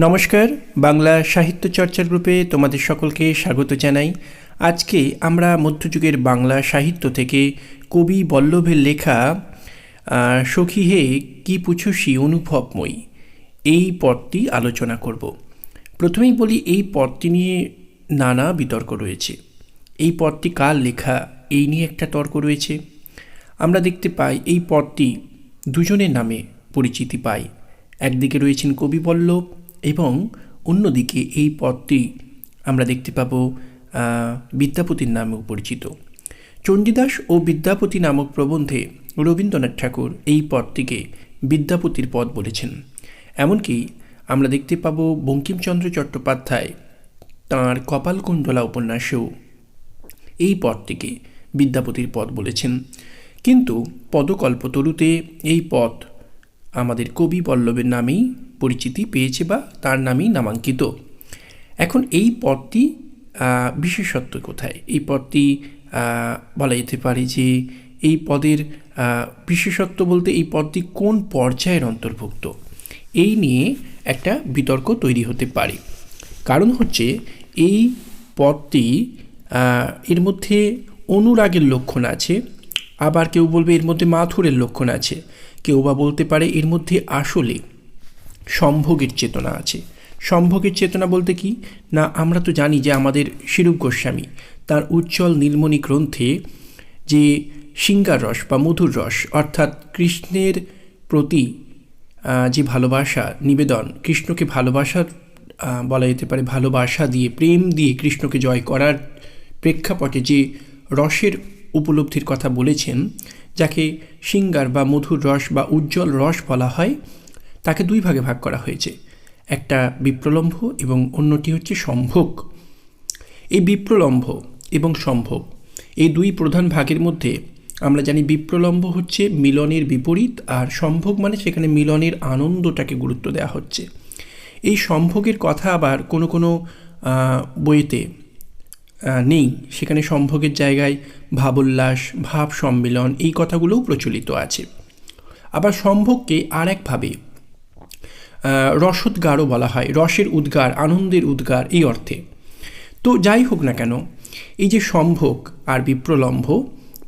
নমস্কার, বাংলা সাহিত্য চর্চার গ্রুপে তোমাদের সকলকে স্বাগত জানাই। আজকে আমরা মধ্যযুগের বাংলা সাহিত্য থেকে কবি বল্লভের লেখা সখী হে কি পুছসি অনুভবময়ী এই পদটি আলোচনা করব। প্রথমেই বলি, এই পদটি নিয়ে নানা বিতর্ক রয়েছে। এই পদটি কার লেখা এই নিয়ে একটা তর্ক রয়েছে। আমরা দেখতে পাই এই পদটি দুজনের নামে পরিচিতি পায়। একদিকে রয়েছেন কবি বল্লভ এবং অন্যদিকে এই পদটি আমরা দেখতে পাব বিদ্যাপতির নামেও পরিচিত। চণ্ডীদাস ও বিদ্যাপতি নামক প্রবন্ধে রবীন্দ্রনাথ ঠাকুর এই পদটিকে বিদ্যাপতির পদ বলেছেন। এমনকি আমরা দেখতে পাব বঙ্কিমচন্দ্র চট্টোপাধ্যায় তাঁর কপালকুণ্ডলা উপন্যাসেও এই পদটিকে বিদ্যাপতির পদ বলেছেন। কিন্তু পদকল্পতরুতে এই পদ আমাদের কবি বল্লভের নামেই পরিচিতি পেয়েছে বা তার নামেই নামাঙ্কিত। এখন এই পদটি বিশেষত্ব কোথায়? এই পদটি বলা যেতে পারে যে এই পদের বিশেষত্ব বলতে এই পদটি কোন পর্যায়ের অন্তর্ভুক্ত, এই নিয়ে একটা বিতর্ক তৈরি হতে পারে। কারণ হচ্ছে এই পদটি এর মধ্যে অনুরাগের লক্ষণ আছে, আবার কেউ বলবে এর মধ্যে মাথুরের লক্ষণ আছে, কেউ বা বলতে পারে এর মধ্যে আসলে সম্ভোগের চেতনা আছে। সম্ভোগের চেতনা বলতে কি না, আমরা তো জানি যে আমাদের শিরূপ গোস্বামী তার উজ্জ্বল নীলমণি গ্রন্থে যে শৃঙ্গার রস বা মধুর রস অর্থাৎ কৃষ্ণের প্রতি যে ভালোবাসা নিবেদন, কৃষ্ণকে ভালোবাসার বলা যেতে পারে ভালোবাসা দিয়ে প্রেম দিয়ে কৃষ্ণকে জয় করার প্রেক্ষাপটে যে রসের উপলব্ধির কথা বলেছেন, যাকে শৃঙ্গার বা মধুর রস বা উজ্জ্বল রস বলা হয়, তাকে দুই ভাগে ভাগ করা হয়েছে। একটা বিপ্রলম্ভ এবং অন্যটি হচ্ছে সম্ভোগ। এই বিপ্রলম্ভ এবং সম্ভোগ এই দুই প্রধান ভাগের মধ্যে আমরা জানি বিপ্রলম্ভ হচ্ছে মিলনের বিপরীত, আর সম্ভোগ মানে সেখানে মিলনের আনন্দটাকে গুরুত্ব দেওয়া হচ্ছে। এই সম্ভোগের কথা আবার কোনো কোনো বইতে নেই, সেখানে সম্ভোগের জায়গায় ভাবোল্লাস, ভাব সম্মিলন এই কথাগুলোও প্রচলিত আছে। আবার সম্ভোগকে আর একভাবে রসোদ্গারও বলা হয়, রসের উদ্গার, আনন্দের উদ্গার এই অর্থে। তো যাই হোক না কেন, এই যে সম্ভোগ আর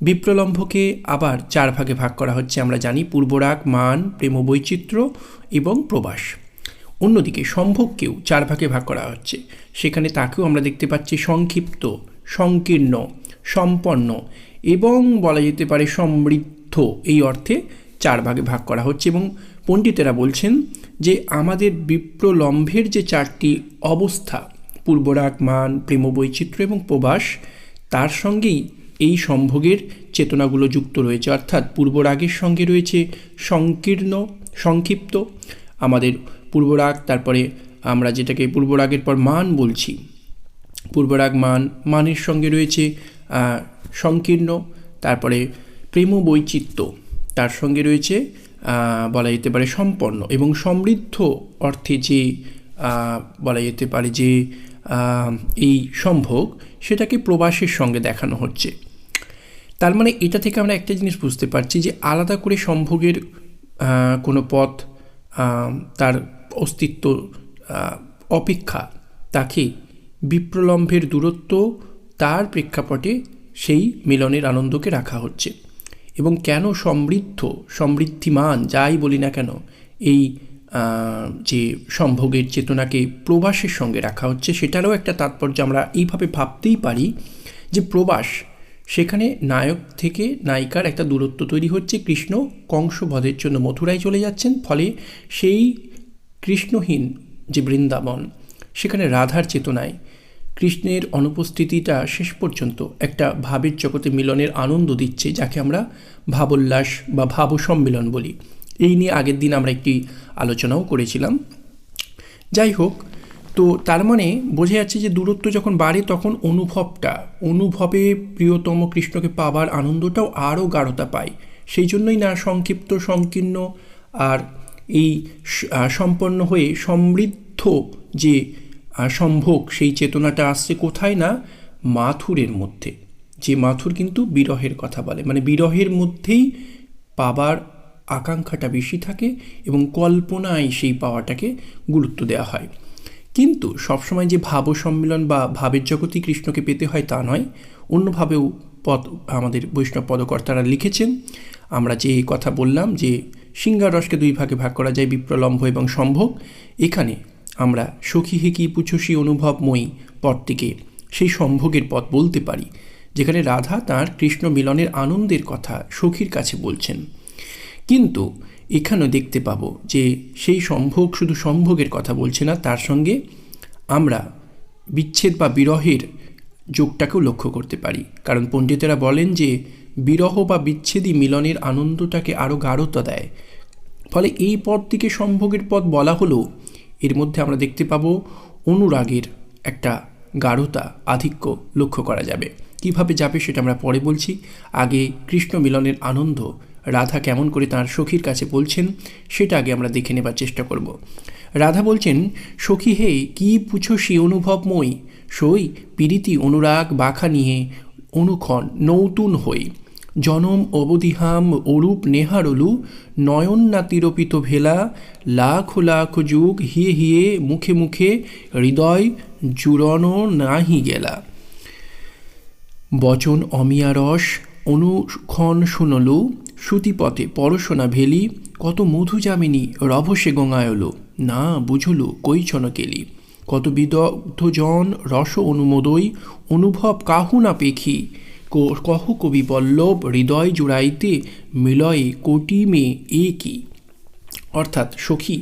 বিপ্রলম্ভকে আবার চার ভাগে ভাগ করা হচ্ছে। আমরা জানি পূর্বরাগ, মান, প্রেম বৈচিত্র্য এবং প্রবাস। অন্যদিকে সম্ভোগকেও চার ভাগে ভাগ করা হচ্ছে, সেখানে তাকেও আমরা দেখতে পাচ্ছি সংক্ষিপ্ত, সংকীর্ণ, সম্পন্ন এবং বলা যেতে পারে সমৃদ্ধ এই অর্থে চার ভাগে ভাগ করা হচ্ছে। এবং পণ্ডিতেরা বলছেন যে আমাদের বিপ্রলম্ভের যে চারটি অবস্থা পূর্বরাগ, মান, প্রেম বৈচিত্র্য এবং প্রবাস, তার সঙ্গেই এই সম্ভোগের চেতনাগুলো যুক্ত রয়েছে। অর্থাৎ পূর্বরাগের সঙ্গে রয়েছে সংকীর্ণ, সংক্ষিপ্ত আমাদের পূর্বরাগ, তারপরে আমরা যেটাকে পূর্বরাগের পর মান বলছি, পূর্বরাগ মানের সঙ্গে রয়েছে সংকীর্ণ, তারপরে প্রেম বৈচিত্র্য, তার সঙ্গে রয়েছে বলা যেতে পারে সম্পন্ন, এবং সমৃদ্ধ অর্থে যে বলা যেতে পারে যে এই সম্ভোগ, সেটাকে প্রবাসের সঙ্গে দেখানো হচ্ছে। তার মানে এটা থেকে আমরা একটা জিনিস বুঝতে পারছি যে আলাদা করে সম্ভোগের কোনো পথ তার অস্তিত্ব অপেক্ষা তাকে বিপ্রলম্ভের দূরত্ব তার প্রেক্ষাপটে সেই মিলনের আনন্দকে রাখা হচ্ছে। এবং কেন সমৃদ্ধিমান যাই বলি না কেন, এই যে সম্ভোগের চেতনাকে প্রবাসের সঙ্গে রাখা হচ্ছে, সেটারও একটা তাৎপর্য আমরা এইভাবে ভাবতেই পারি যে প্রবাস, সেখানে নায়ক থেকে নায়িকার একটা দূরত্ব তৈরি হচ্ছে। কৃষ্ণ কংসবধের জন্য মথুরায় চলে যাচ্ছেন, ফলে সেই কৃষ্ণহীন যে বৃন্দাবন, সেখানে রাধার চেতনায় কৃষ্ণের অনুপস্থিতিটা শেষ পর্যন্ত একটা ভাবের জগতে মিলনের আনন্দ দিচ্ছে, যাকে আমরা ভাবোল্লাস বা ভাব সম্মিলন বলি। এই নিয়ে আগের দিন আমরা একটি আলোচনাও করেছিলাম। যাই হোক, তো তার মানে বোঝা যাচ্ছে যে দূরত্ব যখন বাড়ে তখন অনুভবে প্রিয়তম কৃষ্ণকে পাবার আনন্দটাও আরও গাঢ়তা পায়। সেই জন্যই না সংক্ষিপ্ত, সংকীর্ণ আর এই সম্পন্ন হয়ে সমৃদ্ধ যে সম্ভোগ, সেই চেতনাটা আসছে কোথায় না মাথুরের মধ্যে। যে মাথুর কিন্তু বিরহের কথা বলে, মানে বিরহের মধ্যেই পাবার আকাঙ্ক্ষাটা বেশি থাকে এবং কল্পনায় সেই পাওয়াটাকে গুরুত্ব দেওয়া হয়। কিন্তু সবসময় যে ভাব সম্মিলন বা ভাবের জগতেই কৃষ্ণকে পেতে হয় তা নয়, অন্যভাবেও আমাদের বৈষ্ণব পদকর্তারা লিখেছেন। আমরা যে কথা বললাম যে সিংহার রসকে দুই ভাগে ভাগ করা যায়, বিপ্রলম্ভ এবং সম্ভোগ। এখানে আমরা সখী হে কি পুছসী অনুভবময়ী পদটিকে সেই সম্ভোগের পথ বলতে পারি, যেখানে রাধা তার কৃষ্ণ মিলনের আনন্দের কথা সখীর কাছে বলছেন। কিন্তু এখানেও দেখতে পাবো যে সেই সম্ভোগ শুধু সম্ভোগের কথা বলছে না, তার সঙ্গে আমরা বিচ্ছেদ বা বিরহের যোগটাকেও লক্ষ্য করতে পারি। কারণ পণ্ডিতেরা বলেন যে বিরহ বা বিচ্ছেদই মিলনের আনন্দটাকে আরও গাঢ়তা দেয়। ফলে এই পদটিকে সম্ভোগের পদ বলা হলেও এর মধ্যে আমরা দেখতে পাবো অনুরাগের একটা গাঢ়তা, আধিক্য লক্ষ্য করা যাবে। কিভাবে যাবে সেটা আমরা পরে বলছি। আগে কৃষ্ণ মিলনের আনন্দ রাধা কেমন করে তাঁর সখীর কাছে বলছেন সেটা আগে আমরা দেখে নেবার চেষ্টা করব। রাধা বলছেন, সখী হে কি পুছসী অনুভবময়ী, সই পীড়িতি অনুরাগ বাখা নিয়ে অনুক্ষণ নৌতুন হই, জনম অবধিহাম অরূপ নেহারলু, নয়ন না তিরোপিত ভেলা, লাখ লাখ যুগ হিয়ে হিয়ে মুখে মুখে হৃদয় জুড়ন নাহি গেলা, বচন অমিয়া রস অনুক্ষণ শুনলু, শ্রুতিপথে পরশনা ভেলি, কত মধু যামিনী রভসে গঙ্গায়লো, না বুঝলু কৈছন কেলি, কত বিদগ্ধজন রস অনুমোদই, অনুভব কাহু না পেখি, কহ কবি বল্লভ হৃদয় জুড়াইতে মিলয়ে কোটি মে এ কি। অর্থাৎ সখী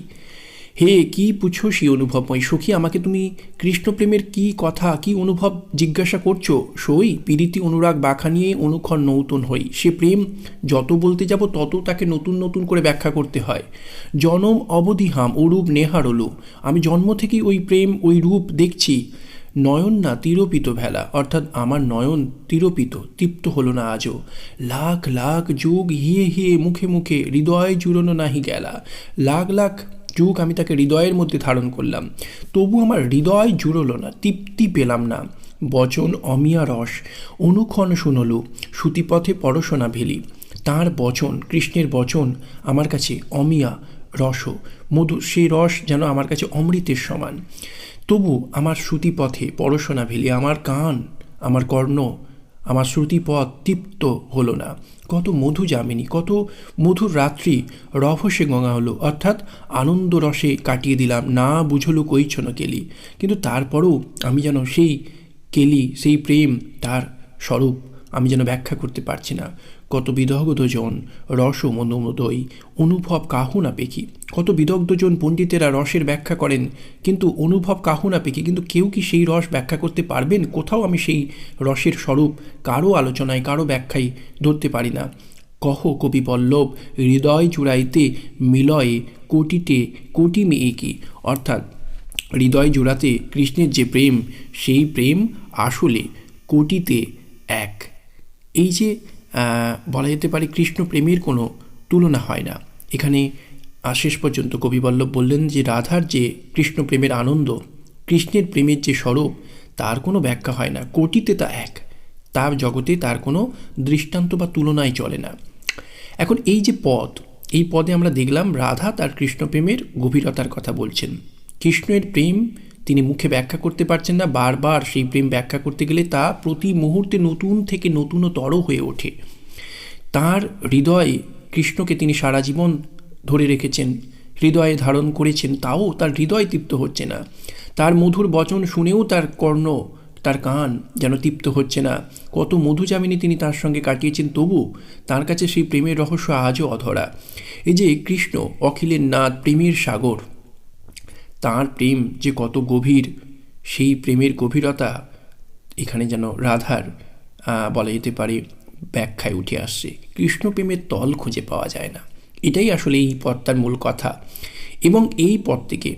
হে কি পুছসী অনুভবময়, সখী আমাকে তুমি কৃষ্ণপ্রেমের কি কথা, কি অনুভব জিজ্ঞাসা করছো, সই পীড়িতি অনুরাগ বাখা নিয়ে অনুক্ষণ নতুন হই। সে প্রেম যত বলতে যাব তত তাকে নতুন নতুন করে ব্যাখ্যা করতে হয়। জনম অবধিহাম অরূপ নেহারলু, আমি জন্ম থেকেই ওই প্রেম ওই রূপ দেখছি। নয়ন না তিরোপিত ভেলা, অর্থাৎ আমার নয়ন তিরোপিত তৃপ্ত হলো না আজও। লাখ লাখ যুগ হিয়ে হিয়ে মুখে মুখে হৃদয় জুড়নো নাহি গেলা, লাখ লাখ যুগ আমি তাকে হৃদয়ের মধ্যে ধারণ করলাম, তবু আমার হৃদয় জুড়লো না, তৃপ্তি পেলাম না। বচন অমিয়া রস অনুক্ষণ শুনলু, শ্রুতিপথে পরশনা ভেলি, তাঁর বচন কৃষ্ণের বচন আমার কাছে অমিয়া রস মধু, সেই রস যেন আমার কাছে অমৃতের সমান। তবু আমার শ্রুতিপথে পরশনা ভেলি, আমার কান আমার কর্ণ আমার শ্রুতিপথ তৃপ্ত হলো না। কত মধু যামিনী, কত মধুর রাত্রি রভসে গঙ্গা হলো, অর্থাৎ আনন্দ রসে কাটিয়ে দিলাম, না বুঝলো কৈছন কেলি। কিন্তু তারপরও আমি যেন সেই কেলি, সেই প্রেম, তার স্বরূপ আমি যেন ব্যাখ্যা করতে পারছি না। কত বিদগ্ধজন রস মনোমোদয় অনুভব কাহু না পেখি, কত বিদগ্ধজন পণ্ডিতেরা রসের ব্যাখ্যা করেন, কিন্তু অনুভব কাহু না পেখি, কিন্তু কেউ কি সেই রস ব্যাখ্যা করতে পারবেন? কোথাও আমি সেই রসের স্বরূপ কারো আলোচনায় কারো ব্যাখ্যায় ধরতে পারি না। কহ কবি বল্লভ হৃদয় জুড়াইতে মিলয়ে কোটিতে কোটি মে একি, অর্থাৎ হৃদয় জোড়াতে কৃষ্ণের যে প্রেম, সেই প্রেম আসলে কোটিতে এক। এই যে বলা যেতে পারে কৃষ্ণ প্রেমের কোনো তুলনা হয় না। এখানে শেষ পর্যন্ত কবিবল্লভ বললেন যে রাধার যে কৃষ্ণ প্রেমের আনন্দ, কৃষ্ণের প্রেমের যে স্বরূপ, তার কোনো ব্যাখ্যা হয় না, কোটিতে তা এক, তার জগতে তার কোনো দৃষ্টান্ত বা তুলনায় চলে না। এখন এই যে পদ, এই পদে আমরা দেখলাম রাধা তার কৃষ্ণ প্রেমের গভীরতার কথা বলছেন। কৃষ্ণের প্রেম তিনি মুখে ব্যাখ্যা করতে পারছেন না, বারবার সেই প্রেম ব্যাখ্যা করতে গেলে তা প্রতি মুহূর্তে নতুন থেকে নতুনতর হয়ে ওঠে। তার হৃদয়ে কৃষ্ণকে তিনি সারা জীবন ধরে রেখেছেন, হৃদয়ে ধারণ করেছেন, তাও তার হৃদয় তৃপ্ত হচ্ছে না। তার মধুর বচন শুনেও তার কর্ণ, তার কান যেন তৃপ্ত হচ্ছে না। কত মধুযামিনী তিনি তার সঙ্গে কাটিয়েছেন, তবু তার কাছে সেই প্রেমের রহস্য আজও অধরা। এই যে কৃষ্ণ অখিলের নাথ, প্রেমের সাগর, তাঁর প্রেম যে কত গভীর, সেই প্রেমের গভীরতা এখানে যেন রাধার বলা যেতে পারে ব্যাখ্যায় উঠে আসছে। কৃষ্ণ প্রেমের তল খুঁজে পাওয়া যায় না, এটাই আসলে এই পদটার মূল কথা। এবং এই পদ থেকে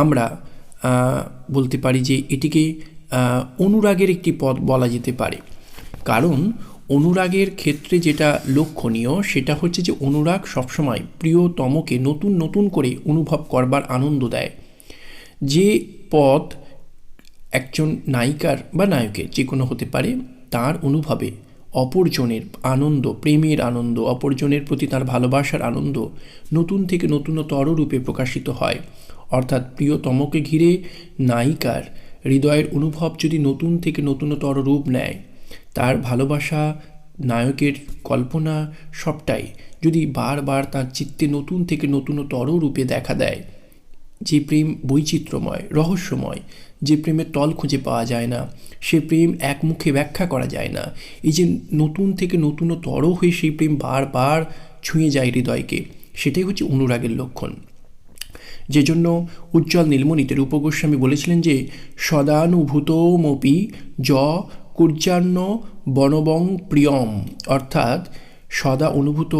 আমরা বলতে পারি যে এটিকে অনুরাগের একটি পদ বলা যেতে পারে। কারণ অনুরাগের ক্ষেত্রে যেটা লক্ষণীয় সেটা হচ্ছে যে অনুরাগ সবসময় প্রিয়তমকে নতুন নতুন করে অনুভব করবার আনন্দ দেয়। যে পদ একজন নায়িকার বা নায়কের যে কোনো হতে পারে, তার অনুভবে অপরজনের আনন্দ, প্রেমের আনন্দ, অপরজনের প্রতি তার ভালোবাসার আনন্দ নতুন থেকে নতুনতর রূপে প্রকাশিত হয়। অর্থাৎ প্রিয়তমকে ঘিরে নায়িকার হৃদয়ের অনুভব যদি নতুন থেকে নতুনতর রূপ নেয়, তার ভালোবাসা, নায়কের কল্পনা সবটাই যদি বারবার তার চিত্তে নতুন থেকে নতুনতর রূপে দেখা দেয়, যে প্রেম বৈচিত্র্যময়, রহস্যময়, যে প্রেমের তল খুঁজে পাওয়া যায় না, সে প্রেম এক মুখে ব্যাখ্যা করা যায় না, এই যে নতুন থেকে নতুনতর হয়ে সেই প্রেম বারবার ছুঁয়ে যায় হৃদয়কে, সেটাই হচ্ছে অনুরাগের লক্ষণ। যে জন্য উজ্জ্বল নীলমণিতে রূপগোস্বামী বলেছিলেন যে সদানুভূতমপি য কুর্যান্ন বনবং প্রিয়ম, অর্থাৎ সদা অনুভূত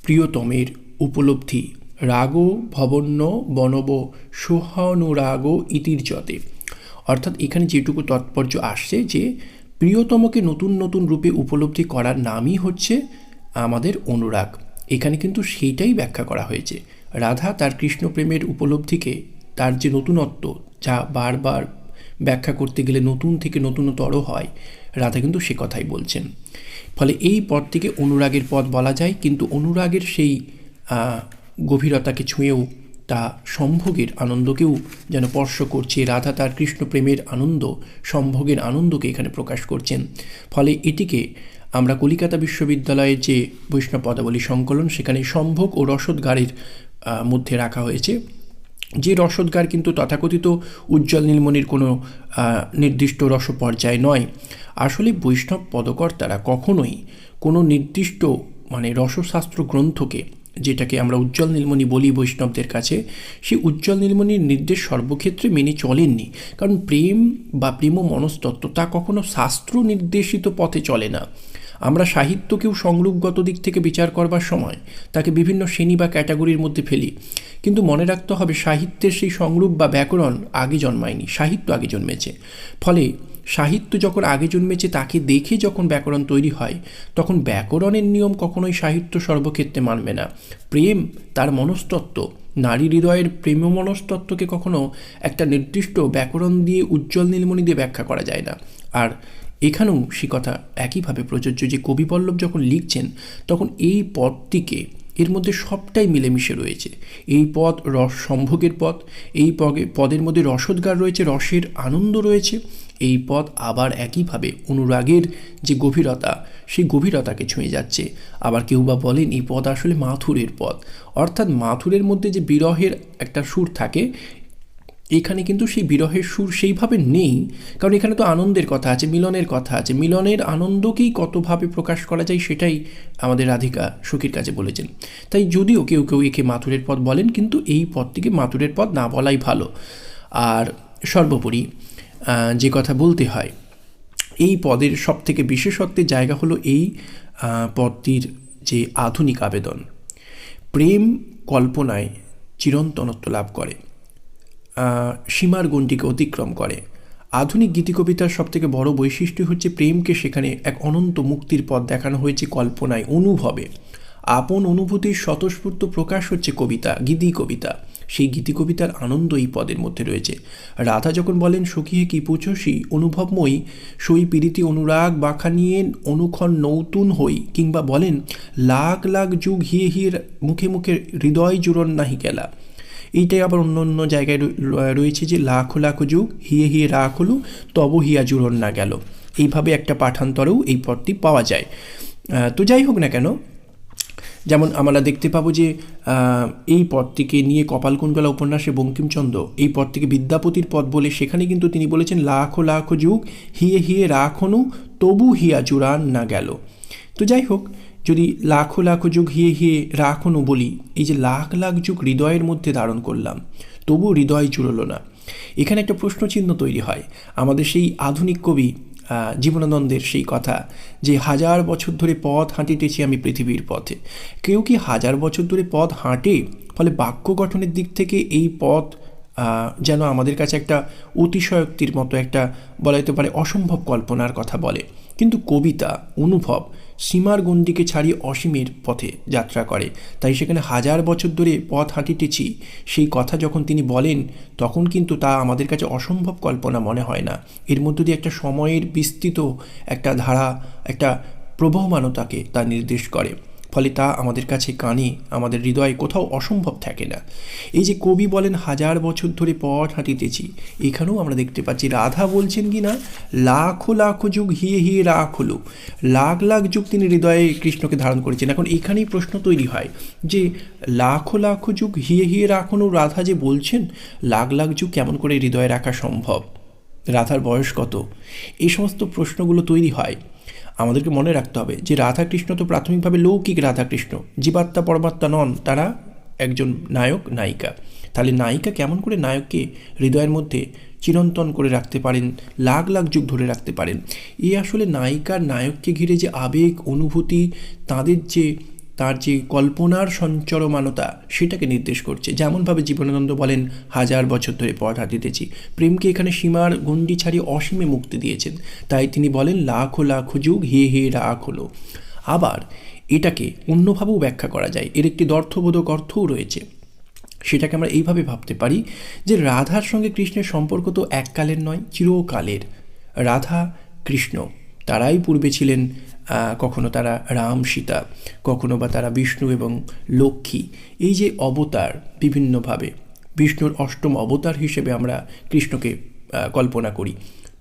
প্রিয়তমের উপলব্ধি রাগ ভবন্য বনব সোহানুরাগ ইতির্যতে। অর্থাৎ এখানে যেটুকু তাৎপর্য আসছে যে প্রিয়তমকে নতুন নতুন রূপে উপলব্ধি করার নামই হচ্ছে আমাদের অনুরাগ। এখানে কিন্তু সেইটাই ব্যাখ্যা করা হয়েছে। রাধা তার কৃষ্ণ প্রেমের উপলব্ধিকে, তার যে নতুনত্ব, যা বারবার ব্যাখ্যা করতে গেলে নতুন থেকে নতুনতর হয়, রাধা কিন্তু সে কথাই বলছেন। ফলে এই পদটিকে অনুরাগের পদ বলা যায়, কিন্তু অনুরাগের সেই গভীরতাকে ছুঁয়েও তা সম্ভোগের আনন্দকেও যেন স্পর্শ করছে। রাধা তার কৃষ্ণ প্রেমের আনন্দ, সম্ভোগের আনন্দকে এখানে প্রকাশ করছেন। ফলে এটিকে আমরা কলিকাতা বিশ্ববিদ্যালয়ের যে বৈষ্ণব পদাবলী সংকলন, সেখানে সম্ভোগ ও রসদগারের মধ্যে রাখা হয়েছে। যে রসদগার কিন্তু তথাকথিত উজ্জ্বল নীলমণির কোনো নির্দিষ্ট রসপর্যায় নয়। আসলে বৈষ্ণব পদকর্তারা কখনোই কোনো নির্দিষ্ট রসশাস্ত্র গ্রন্থকে, যেটাকে আমরা উজ্জ্বল নীলমণি বলি বৈষ্ণবদের কাছে, সেই উজ্জ্বল নীলমণির নির্দেশ সর্বক্ষেত্রে মেনে চলেননি। কারণ প্রেম বা প্রেম মনস্তত্ত্ব তা কখনো শাস্ত্র নির্দেশিত পথে চলে না। আমরা সাহিত্যকেও সংরূপগত দিক থেকে বিচার করবার সময় তাকে বিভিন্ন শ্রেণী বা ক্যাটাগরির মধ্যে ফেলি, কিন্তু মনে রাখতে হবে সাহিত্যের সেই সংরূপ বা ব্যাকরণ আগে জন্মায়নি, সাহিত্য আগে জন্মেছে। ফলে সাহিত্য যখন আগে জন্মেছে, তাকে দেখে যখন ব্যাকরণ তৈরি হয়, তখন ব্যাকরণের নিয়ম কখনোই সাহিত্য সর্বক্ষেত্রে মানবে না। প্রেম তার মনস্তত্ত্ব, নারী হৃদয়ের প্রেম মনস্তত্ত্বকে কখনো একটা নির্দিষ্ট ব্যাকরণ দিয়ে, উজ্জ্বল নীলমণি দিয়ে ব্যাখ্যা করা যায় না। আর এখানেও সে কথা একইভাবে প্রযোজ্য যে কবিবল্লভ যখন লিখছেন, তখন এই পদটিকে, এর মধ্যে সবটাই মিলেমিশে রয়েছে। এই পদ রস সম্ভোগের পদ, এই পদের মধ্যে রসোদ্গার রয়েছে, রসের আনন্দ রয়েছে। এই পদ আবার একইভাবে অনুরাগের যে গভীরতা, সেই গভীরতাকে ছুঁয়ে যাচ্ছে। আবার কেউ বা বলেন এই পদ আসলে মাথুরের পদ, অর্থাৎ মাথুরের মধ্যে যে বিরহের একটা সুর থাকে, এখানে কিন্তু সেই বিরহের সুর সেইভাবে নেই, কারণ এখানে তো আনন্দের কথা আছে, মিলনের কথা আছে। মিলনের আনন্দকেই কতভাবে প্রকাশ করা যায়, সেটাই আমাদের রাধিকা সখীর কাছে বলেছেন। তাই যদিও কেউ কেউ একে মাথুরের পদ বলেন, কিন্তু এই পদটিকে মাথুরের পদ না বলাই ভালো। আর সর্বোপরি যে কথা বলতে হয়, এই পদের সবথেকে বিশেষত্বের জায়গা হলো এই পদটির যে আধুনিক আবেদন। প্রেম কল্পনায় চিরন্তনত্ব লাভ করে, সীমার গণ্ডিকে অতিক্রম করে। আধুনিক গীতিকবিতার সবথেকে বড় বৈশিষ্ট্য হচ্ছে প্রেমকে সেখানে এক অনন্ত মুক্তির পথ দেখানো হয়েছে কল্পনায়, অনুভবে। আপন অনুভূতির স্বতঃস্ফূর্ত প্রকাশ হচ্ছে কবিতা, গীতি কবিতা। সেই গীতি কবিতার আনন্দ এই পদের মধ্যে রয়েছে। রাধা যখন বলেন সখী হে কি পুছসি অনুভবময়ী, সই পীড়িতি অনুরাগ বাঁখা নিয়ে অনুক্ষণ নৌতুন হই, কিংবা বলেন লাখ লাখ যুগ হিয়ে হিয়ে মুখে মুখে হৃদয় জুড়ন নাহি গেলা। এইটাই আবার অন্য অন্য জায়গায় রয়েছে যে লাখো লাখো যুগ হিয়ে হিয়ে রাখ হলো তব হিয়া জুড়ন না গেল। এইভাবে একটা পাঠান্তরেও এই পদটি পাওয়া যায়। তো যাই হোক না কেন, যেমন আমরা দেখতে পাবো যে এই পদটিকে নিয়ে কপালকুণ্ডলা উপন্যাসে বঙ্কিমচন্দ্র এই পদটিকে বিদ্যাপতির পদ বলে, সেখানে কিন্তু তিনি বলেছেন লাখো লাখো যুগ হিয়ে হিয়ে রাখনু তবু হিয়া জুড়ান না গেল। তো যাই হোক, যদি লাখো লাখো যুগ হিয়ে হিয়ে রাখনু বলি, এই যে লাখ লাখ যুগ হৃদয়ের মধ্যে ধারণ করলাম, তবু হৃদয় জুড়লো না, এখানে একটা প্রশ্নচিহ্ন তৈরি হয়। আমাদের সেই আধুনিক কবি জীবনানন্দের সেই কথা যে 1000 বছর ধরে পথ হাঁটিতেছি আমি পৃথিবীর পথে। কেউ কি 1000 বছর ধরে পথ হাঁটে? ফলে বাক্য গঠনের দিক থেকে এই পথ যেন আমাদের কাছে একটা অতিশয়োক্তির মতো একটা বলা যেতে পারে অসম্ভব কল্পনার কথা বলে। কিন্তু কবিতা, অনুভব সীমার গণ্ডিকে ছাড়িয়ে অসীমের পথে যাত্রা করে। তাই সেখানে হাজার বছর ধরে পথ হাঁটিতেছি সেই কথা যখন তিনি বলেন, তখন কিন্তু তা আমাদের কাছে অসম্ভব কল্পনা মনে হয় না। এর মধ্য দিয়ে একটা সময়ের বিস্তৃত একটা ধারা, একটা প্রবহমানতাকে তা নির্দেশ করে। ফলে তা আমাদের কাছে কানে, আমাদের হৃদয়ে কোথাও অসম্ভব থাকে না। এই যে কবি বলেন হাজার বছর ধরে পথ হাঁটিতেছি, এখানেও আমরা দেখতে পাচ্ছি রাধা বলছেন কি না, লাখো লাখো যুগ হিয়ে হিয়ে রাখ হলো, লাখ লাখ যুগ তিনি হৃদয়ে কৃষ্ণকে ধারণ করেছেন। এখন এখানেই প্রশ্ন তৈরি হয় যে লাখো লাখো যুগ হিয়ে হিয়ে রাখনো রাধা যে বলছেন, লাখ লাখ যুগ কেমন করে হৃদয়ে রাখা সম্ভব? রাধার বয়স কত? এই সমস্ত প্রশ্নগুলো তৈরি হয়। আমাদেরকে মনে রাখতে হবে যে রাধাকৃষ্ণ তো প্রাথমিকভাবে লৌকিক রাধাকৃষ্ণ, জীবাত্মা পরমাত্মা নন, তারা একজন নায়ক নায়িকা। তাহলে নায়িকা কেমন করে নায়ককে হৃদয়ের মধ্যে চিরন্তন করে রাখতে পারেন, লাখ লাখ যুগ ধরে রাখতে পারেন? এই আসলে নায়িকার নায়ককে ঘিরে যে আবেগ, অনুভূতি, তার যে কল্পনার সঞ্চরমানতা, সেটাকে নির্দেশ করছে। যেমনভাবে জীবনানন্দ বলেন হাজার বছর ধরে পথ হাঁটিতেছি, প্রেমকে এখানে সীমার গণ্ডি ছাড়িয়ে অসীমে মুক্তি দিয়েছেন। তাই তিনি বলেন লাখো লাখো যুগ হে হে রাখ হলো। আবার এটাকে অন্যভাবেও ব্যাখ্যা করা যায়, এর একটি অর্থবোধক অর্থও রয়েছে। সেটাকে আমরা এইভাবে ভাবতে পারি যে রাধার সঙ্গে কৃষ্ণের সম্পর্ক তো এককালের নয়, চিরকালের। রাধা কৃষ্ণ তারাই পূর্বে ছিলেন, কখনো তারা রাম সীতা, কখনো বা তারা বিষ্ণু এবং লক্ষ্মী। এই যে অবতার, বিভিন্নভাবে বিষ্ণুর অষ্টম অবতার হিসেবে আমরা কৃষ্ণকে কল্পনা করি।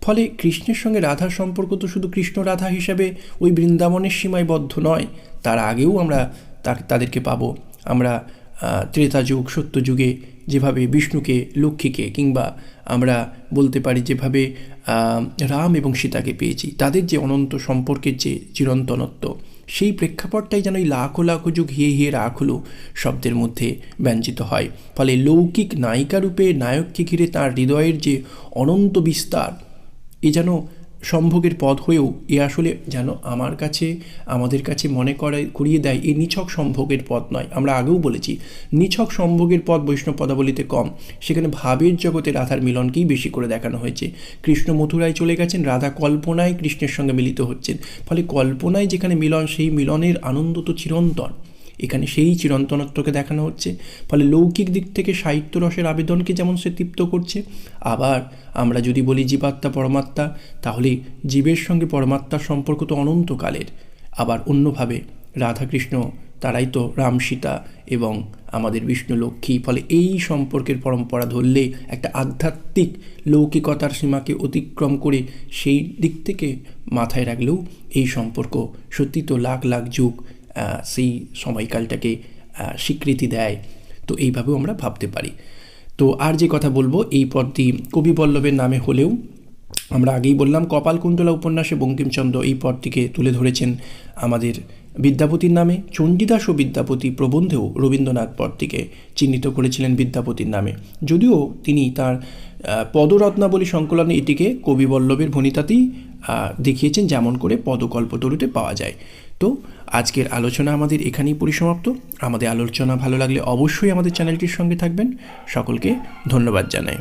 ফলে কৃষ্ণের সঙ্গে রাধার সম্পর্ক তো শুধু কৃষ্ণ রাধা হিসাবে ওই বৃন্দাবনের সীমায় বদ্ধ নয়, তার আগেও আমরা তাদেরকে পাবো। আমরা ত্রেতা যুগ, সত্যযুগে যেভাবে বিষ্ণুকে, লক্ষ্মীকে, কিংবা আমরা বলতে পারি যেভাবে রাম এবং সীতাকে পেয়েছি, তাদের যে অনন্ত সম্পর্কের যে চিরন্তনত্ব, সেই প্রেক্ষাপটটাই যেন এই লাখো লাখো যুগ হিয়ে হিয়ে রাখ হলো শব্দের মধ্যে ব্যঞ্জিত হয়। ফলে লৌকিক নায়িকারূপে নায়ককে ঘিরে তার হৃদয়ের যে অনন্ত বিস্তার, এ যেন সম্ভোগের পথ হয়েও এ আসলে যেন আমাদের কাছে মনে করিয়ে দেয় এই নিছক সম্ভোগের পথ নয়। আমরা আগেও বলেছি নিছক সম্ভোগের পথ বৈষ্ণব পদাবলিতে কম, সেখানে ভাবের জগতে রাধার মিলনকেই বেশি করে দেখানো হয়েছে। কৃষ্ণ মথুরায় চলে গেছেন, রাধা কল্পনায় কৃষ্ণের সঙ্গে মিলিত হচ্ছেন। ফলে কল্পনায় যেখানে মিলন, সেই মিলনের আনন্দ তো চিরন্তন, এখানে সেই চিরন্তনত্বকে দেখানো হচ্ছে। ফলে লৌকিক দিক থেকে সাহিত্য রসের আবেদনকে যেমন সে তৃপ্ত করছে, আবার আমরা যদি বলি জীবাত্মা পরমাত্মা, তাহলে জীবের সঙ্গে পরমাত্মার সম্পর্ক তো অনন্তকালের। আবার অন্যভাবে রাধাকৃষ্ণ তারাই তো রাম সীতা এবং আমাদের বিষ্ণু লক্ষ্মী। ফলে এই সম্পর্কের পরম্পরা ধরলে একটা আধ্যাত্মিক লৌকিকতার সীমাকে অতিক্রম করে সেই দিক থেকে মাথায় রাখলেও এই সম্পর্ক সত্যি তো লাখ লাখ যুগ সেই সময়কালটাকে স্বীকৃতি দেয়। তো এইভাবেও আমরা ভাবতে পারি। তো আর যে কথা বলবো, এই পদটি কবি বল্লভের নামে হলেও আমরা আগেই বললাম কপালকুণ্ডলা উপন্যাসে বঙ্কিমচন্দ্র এই পদটিকে তুলে ধরেছেন আমাদের বিদ্যাপতির নামে। চণ্ডীদাস ও বিদ্যাপতি প্রবন্ধেও রবীন্দ্রনাথ পদটিকে চিহ্নিত করেছিলেন বিদ্যাপতির নামে, যদিও তিনি তার পদরত্নাবলী সংকলনে এটিকে কবি বল্লভের ভণিতাতেই দেখিয়েছেন, যেমন করে পদকল্পতরুতে পাওয়া যায়। তো আজকের আলোচনা আমাদের এখানেই পরিসমাপ্ত। আমাদের আলোচনা ভালো লাগলে অবশ্যই আমাদের চ্যানেলটির সঙ্গে থাকবেন। সকলকে ধন্যবাদ জানাই।